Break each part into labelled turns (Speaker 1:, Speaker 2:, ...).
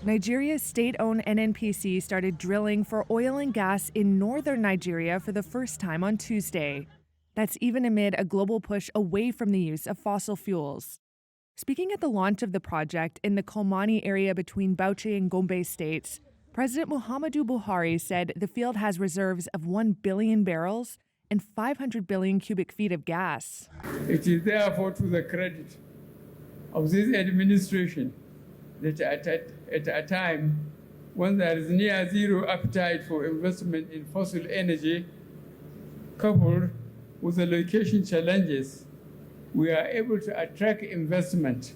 Speaker 1: Nigeria's state-owned NNPC started drilling for oil and gas in northern Nigeria for the first time on Tuesday. That's even amid a global push away from the use of fossil fuels. Speaking at the launch of the project in the Kolmani area between Bauchi and Gombe states, President Muhammadu Buhari said the field has reserves of 1 billion barrels and 500 billion cubic feet of gas.
Speaker 2: It is therefore to the credit of this administration that at a time when there is near zero appetite for investment in fossil energy, coupled with the location challenges, we are able to attract investment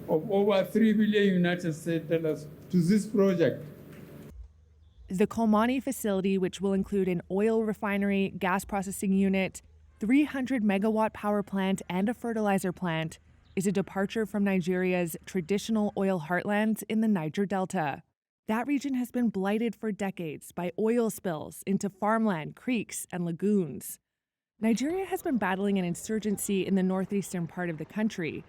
Speaker 2: of over $3 billion United States dollars to this project.
Speaker 1: The Kolmani facility, which will include an oil refinery, gas processing unit, 300 megawatt power plant, and a fertilizer plant, is a departure from Nigeria's traditional oil heartlands in the Niger Delta. That region has been blighted for decades by oil spills into farmland, creeks, and lagoons. Nigeria has been battling an insurgency in the northeastern part of the country.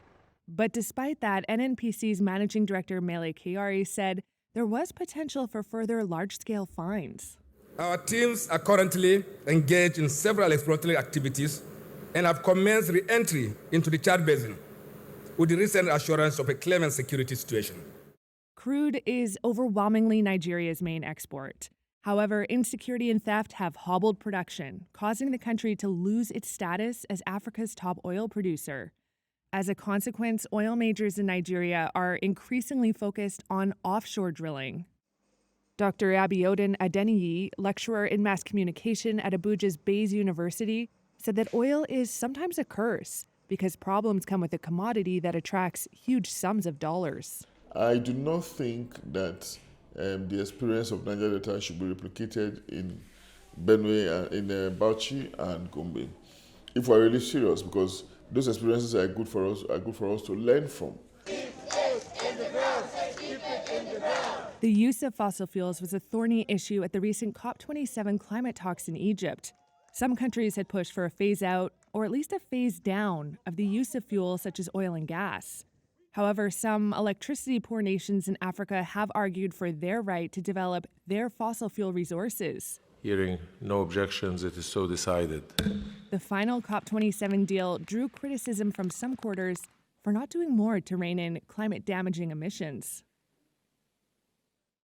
Speaker 1: But despite that, NNPC's managing director Mele Kyari said there was potential for further large-scale finds.
Speaker 3: Our teams are currently engaged in several exploratory activities and have commenced re-entry into the Chad Basin with the recent assurance of a clement security situation.
Speaker 1: Crude is overwhelmingly Nigeria's main export. However, insecurity and theft have hobbled production, causing the country to lose its status as Africa's top oil producer. As a consequence, oil majors in Nigeria are increasingly focused on offshore drilling. Dr. Abiodun Adeniyi, lecturer in mass communication at Abuja's Bayes University, said that oil is sometimes a curse because problems come with a commodity that attracts huge sums of dollars.
Speaker 4: I do not think that the experience of Niger Delta should be replicated in Benue, in Bauchi and Gombe, if we're really serious, because those experiences are good for us to learn from.
Speaker 1: The use of fossil fuels was a thorny issue at the recent COP27 climate talks in Egypt. Some countries had pushed for a phase out, or at least a phase down, of the use of fuels such as oil and gas. However, some electricity-poor nations in Africa have argued for their right to develop their fossil fuel resources.
Speaker 5: Hearing no objections, it is so decided.
Speaker 1: The final COP27 deal drew criticism from some quarters for not doing more to rein in climate-damaging emissions.